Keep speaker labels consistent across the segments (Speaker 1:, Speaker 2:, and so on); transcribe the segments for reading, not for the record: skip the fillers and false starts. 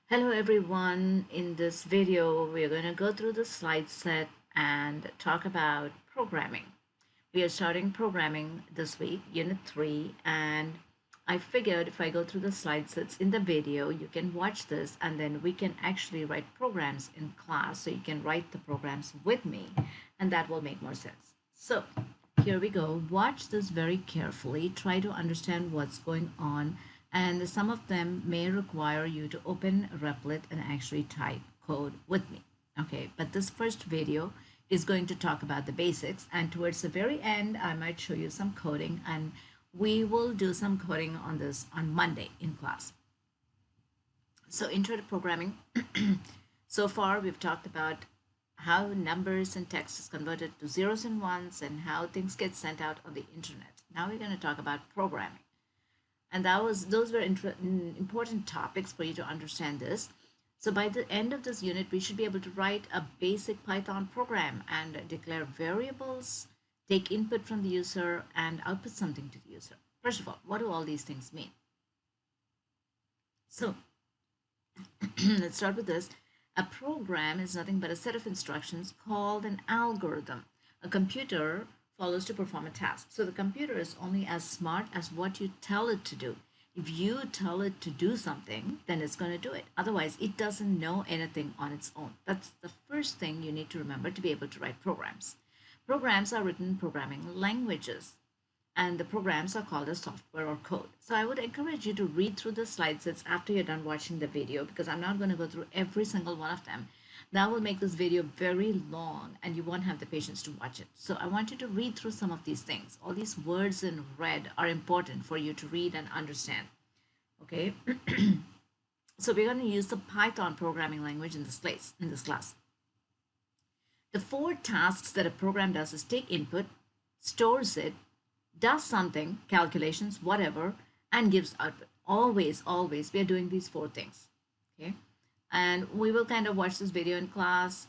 Speaker 1: Hello everyone. In this video, we're going to go through the slide set and talk about programming. We are starting programming this week, Unit 3, and I figured if I go through the slide sets in the video, you can watch this and then we can actually write programs in class. So you can write the programs with me and that will make more sense. So here we go. Watch this very carefully. Try to understand what's going on. And some of them may require you to open Replit and actually type code with me. Okay, but this first video is going to talk about the basics. And towards the very end, I might show you some coding. And we will do some coding on this on Monday in class. So intro to programming. So far, we've talked about how numbers and text is converted to zeros and ones and how things get sent out on the internet. Now we're going to talk about programming. And those were important topics for you to understand this. So by the end of this unit, we should be able to write a basic Python program and declare variables, take input from the user, and output something to the user. First of all, what do all these things mean? So let's start with this. A program is nothing but a set of instructions called an algorithm. A computer follows to perform a task. So the computer is only as smart as what you tell it to do. If you tell it to do something, then it's going to do it. Otherwise, it doesn't know anything on its own. That's the first thing you need to remember to be able to write programs. Programs are written in programming languages, and the programs are called as software or code. So I would encourage you to read through the slide sets after you're done watching the video because I'm not going to go through every single one of them. That will make this video very long and you won't have the patience to watch it. So I want you to read through some of these things. All these words in red are important for you to read and understand. Okay. So we're going to use the Python programming language in this class. The four tasks that a program does is take input, stores it, does something, calculations, whatever, and gives output. Always, we are doing these four things. Okay. And we will kind of watch this video in class.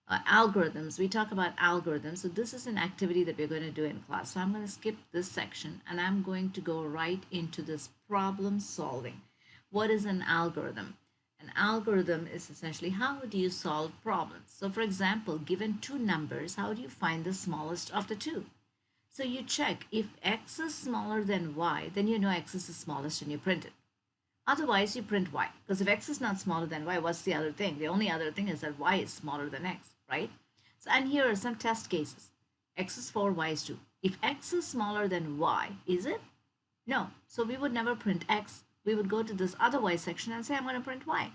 Speaker 1: Algorithms, we talk about algorithms. So this is an activity that we're going to do in class. So I'm going to skip this section and I'm going to go right into this problem solving. What is an algorithm? An algorithm is essentially how do you solve problems? So for example, given two numbers, how do you find the smallest of the two? So you check if x is smaller than y, then you know x is the smallest and you print it. Otherwise, you print y, because if x is not smaller than y, what's the other thing? The only other thing is that y is smaller than x, right? So, and here are some test cases. X is 4, y is 2. If x is smaller than y, is it? No. So we would never print x. We would go to this otherwise section and say, I'm going to print y.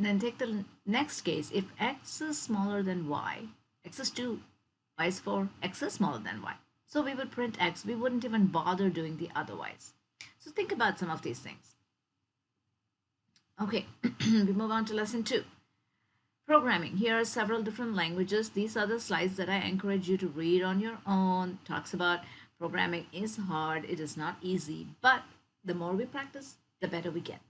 Speaker 1: Then take the next case. If x is smaller than y, x is 2, y is 4, x is smaller than y. So we would print x. We wouldn't even bother doing the otherwise. So think about some of these things. Okay, we move on to lesson 2. Programming. Here are several different languages. These are the slides that I encourage you to read on your own. Talks about programming is hard. It is not easy, but the more we practice, the better we get.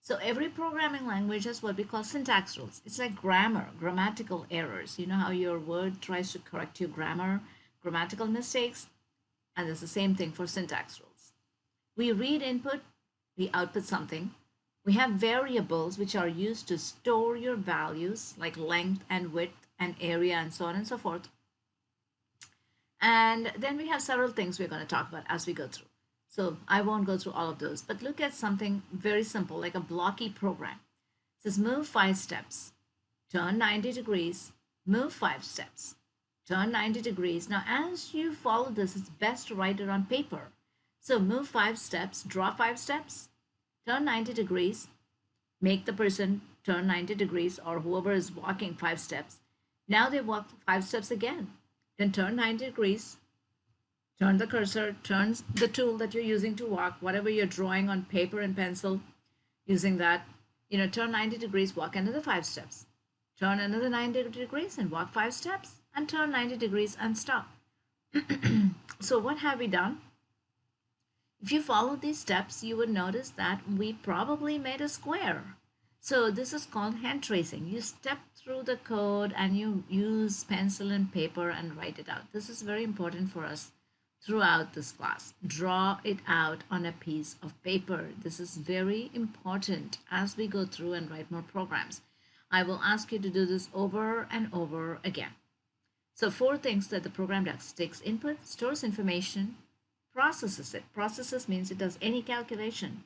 Speaker 1: So every programming language has what we call syntax rules. It's like grammar, grammatical errors. You know how your word tries to correct your grammatical mistakes? And it's the same thing for syntax rules. We read input, we output something. We have variables which are used to store your values like length and width and area and so on and so forth. And then we have several things we're going to talk about as we go through. So I won't go through all of those, but look at something very simple like a blocky program. It says move 5 steps, turn 90 degrees, move 5 steps, turn 90 degrees. Now as you follow this, it's best to write it on paper. So move 5 steps, draw 5 steps, turn 90 degrees, make the person turn 90 degrees or whoever is walking 5 steps. Now they walk 5 steps again. Then turn 90 degrees, turn the cursor, turn the tool that you're using to walk, whatever you're drawing on paper and pencil, using that, turn 90 degrees, walk another 5 steps. Turn another 90 degrees and walk 5 steps and turn 90 degrees and stop. So what have we done? If you follow these steps, you would notice that we probably made a square. So this is called hand tracing. You step through the code and you use pencil and paper and write it out. This is very important for us throughout this class. Draw it out on a piece of paper. This is very important as we go through and write more programs. I will ask you to do this over and over again. So four things that the program does: takes input, stores information, processes it. Processes means it does any calculation,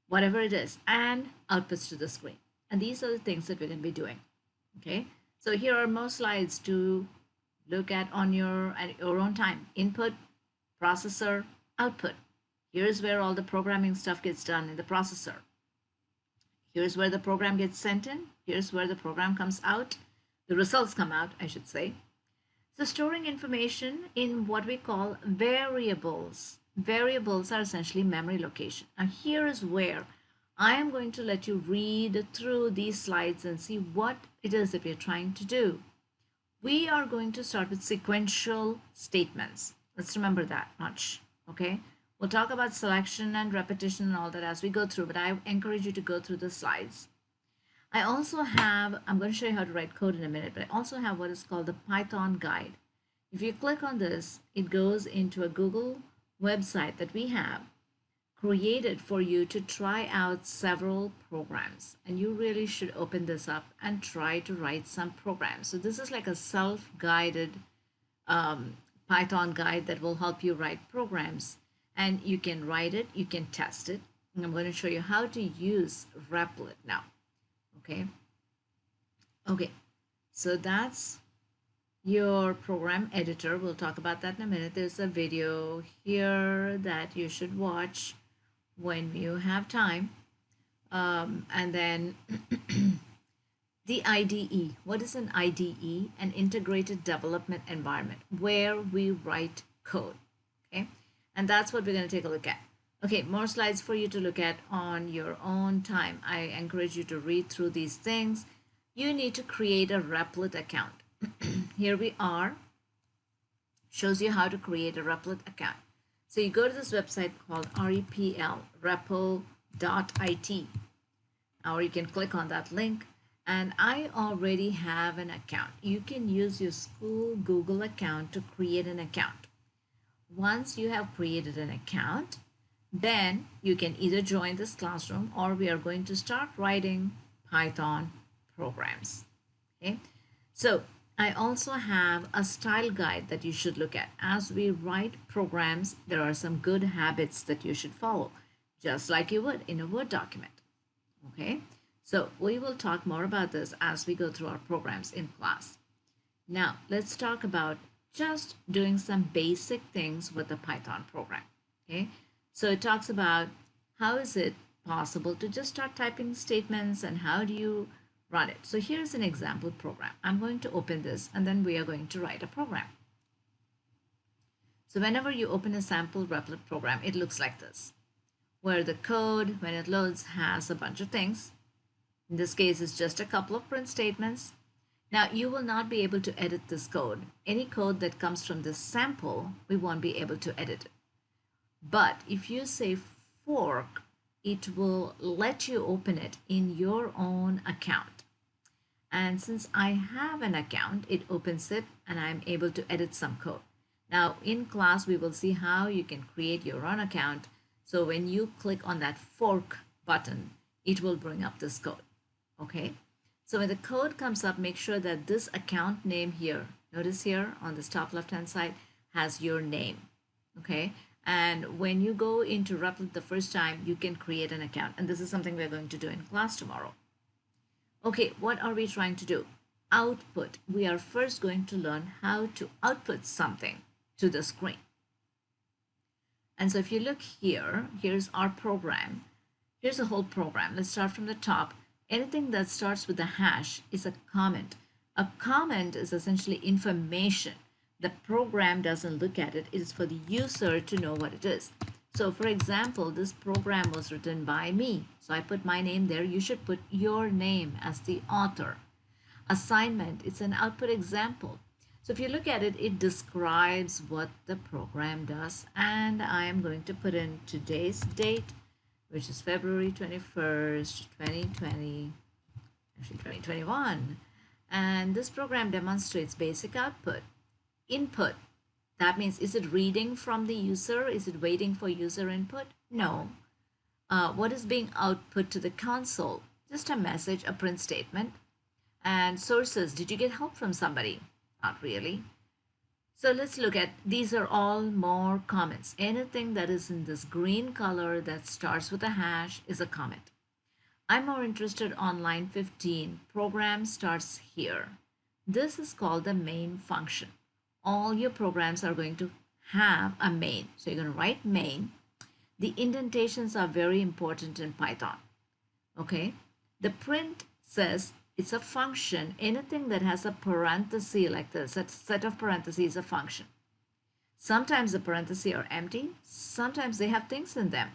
Speaker 1: whatever it is, and outputs to the screen. And these are the things that we're going to be doing. Okay, so here are more slides to look at at your own time. Input, processor, output. Here's where all the programming stuff gets done in the processor. Here's where the program gets sent in. Here's where the program comes out. The results come out, I should say. So storing information in what we call variables. Variables are essentially memory location. Now here is where I am going to let you read through these slides and see what it is that we're trying to do. We are going to start with sequential statements. Let's remember that much, okay? We'll talk about selection and repetition and all that as we go through, but I encourage you to go through the slides. I also have, I'm going to show you how to write code in a minute, but I also have what is called the Python guide. If you click on this, it goes into a Google website that we have created for you to try out several programs, and you really should open this up and try to write some programs. So this is like a self-guided Python guide that will help you write programs, and you can write it, you can test it, and I'm going to show you how to use Replit now. Okay, so that's your program editor. We'll talk about that in a minute. There's a video here that you should watch when you have time. And then the IDE. What is an IDE? An integrated development environment where we write code. Okay, and that's what we're going to take a look at. Okay, more slides for you to look at on your own time. I encourage you to read through these things. You need to create a Replit account. Here we are. Shows you how to create a Replit account. So you go to this website called REPL, repl.it, or you can click on that link. And I already have an account. You can use your school Google account to create an account. Once you have created an account, then you can either join this classroom or we are going to start writing Python programs. Okay, so I also have a style guide that you should look at. As we write programs, there are some good habits that you should follow, just like you would in a Word document. Okay, so we will talk more about this as we go through our programs in class. Now, let's talk about just doing some basic things with the Python program. Okay, so it talks about how is it possible to just start typing statements and how do you run it. So here's an example program. I'm going to open this and then we are going to write a program. So whenever you open a sample Replit program, it looks like this, where the code, when it loads, has a bunch of things. In this case, it's just a couple of print statements. Now, you will not be able to edit this code. Any code that comes from this sample, we won't be able to edit it. But if you say fork, it will let you open it in your own account. And since I have an account, it opens it and I'm able to edit some code. Now in class, we will see how you can create your own account. So when you click on that fork button, it will bring up this code. Okay. So when the code comes up, make sure that this account name here, notice here on this top left-hand side, has your name. Okay. And when you go into Replit the first time, you can create an account. And this is something we're going to do in class tomorrow. Okay, what are we trying to do? Output. We are first going to learn how to output something to the screen. And so if you look here, here's our program. Here's a whole program. Let's start from the top. Anything that starts with a hash is a comment. A comment is essentially information. The program doesn't look at it. It is for the user to know what it is. So for example, this program was written by me. So I put my name there. You should put your name as the author. Assignment, it's an output example. So if you look at it, it describes what the program does. And I am going to put in today's date, which is February 21st, 2020, actually 2021. And this program demonstrates basic output. Input, That means, is it reading from the user? Is it waiting for user input? No. What is being output to the console? Just a message, a print statement. And sources, did you get help from somebody? Not really. So let's look at, these are all more comments. Anything that is in this green color that starts with a hash is a comment. I'm more interested on line 15. Program starts here. This is called the main function. All your programs are going to have a main. So you're going to write main. The indentations are very important in Python. Okay. The print says it's a function. Anything that has a parenthesis like this, a set of parentheses is a function. Sometimes the parentheses are empty. Sometimes they have things in them.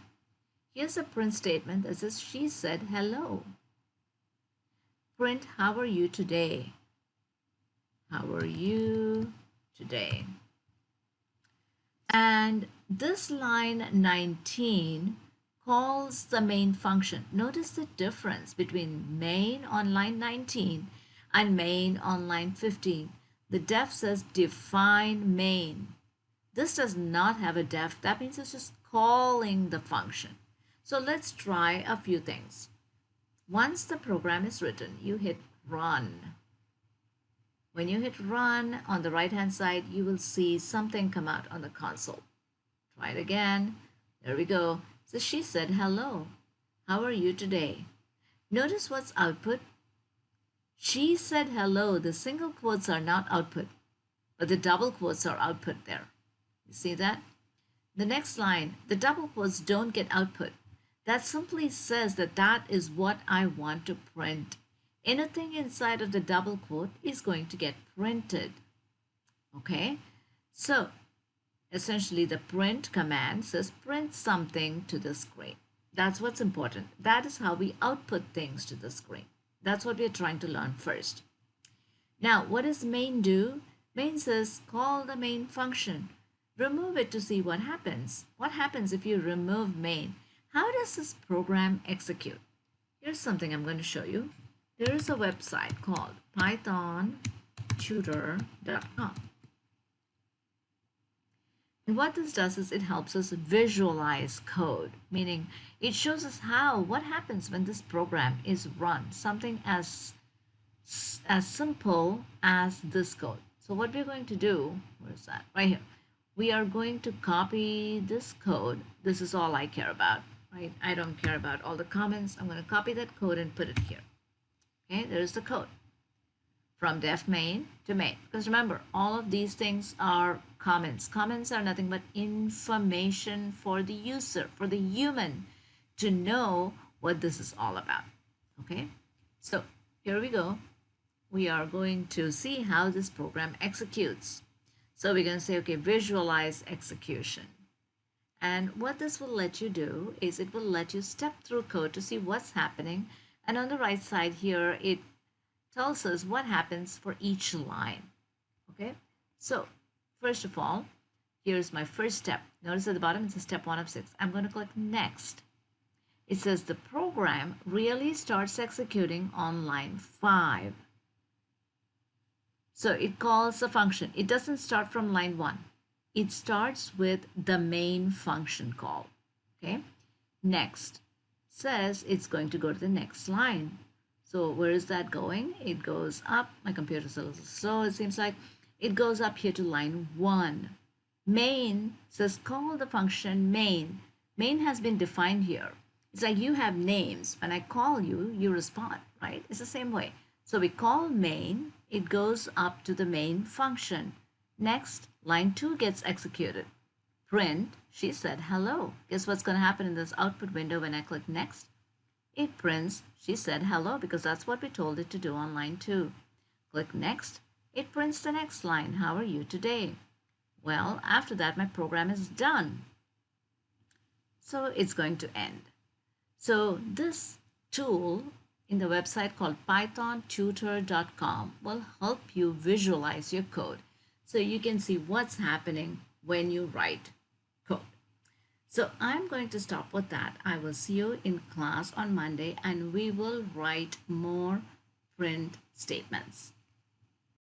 Speaker 1: Here's a print statement that says, she said hello. Print, how are you today? How are you today? And this line 19 calls the main function. Notice the difference between main on line 19 and main on line 15. The def says define main. This does not have a def. That means it's just calling the function. So let's try a few things. Once the program is written, you hit run. When you hit run on the right hand side, you will see something come out on the console. Try it again. There we go. So she said hello. How are you today? Notice what's output. She said hello. The single quotes are not output, but the double quotes are output there. You see that? The next line, the double quotes don't get output. That simply says that that is what I want to print. Anything inside of the double quote is going to get printed. Okay? So, essentially the print command says print something to the screen. That's what's important. That is how we output things to the screen. That's what we're trying to learn first. Now, what does main do? Main says call the main function. Remove it to see what happens. What happens if you remove main? How does this program execute? Here's something I'm going to show you. There is a website called pythontutor.com. And what this does is it helps us visualize code, meaning it shows us what happens when this program is run, something as simple as this code. So what we're going to do, where is that? Right here. We are going to copy this code. This is all I care about, right? I don't care about all the comments. I'm going to copy that code and put it here. Okay, there's the code. From def main to main. Because remember, all of these things are comments. Comments are nothing but information for the user, for the human, to know what this is all about. Okay, so here we go. We are going to see how this program executes. So we're going to say, okay, visualize execution. And what this will let you do is it will let you step through code to see what's happening. And on the right side here, it tells us what happens for each line. Okay, so first of all, here's my first step. Notice at the bottom it says step 1 of 6. I'm going to click next. It says the program really starts executing on line 5. So it calls a function. It doesn't start from line 1. It starts with the main function call. Okay, next says it's going to go to the next line. So where is that going? It goes up. My computer's a little slow, it seems like. It goes up here to line 1. Main says call the function main. Main has been defined here. It's like you have names. When I call you, you respond, right? It's the same way. So we call main. It goes up to the main function. Next, line 2 gets executed. Print, she said hello. Guess what's going to happen in this output window when I click next? It prints, she said hello, because that's what we told it to do on line 2. Click next. It prints the next line. How are you today? Well, after that, my program is done. So it's going to end. So this tool in the website called pythontutor.com will help you visualize your code so you can see what's happening when you write code. So I'm going to stop with that. I will see you in class on Monday and we will write more print statements.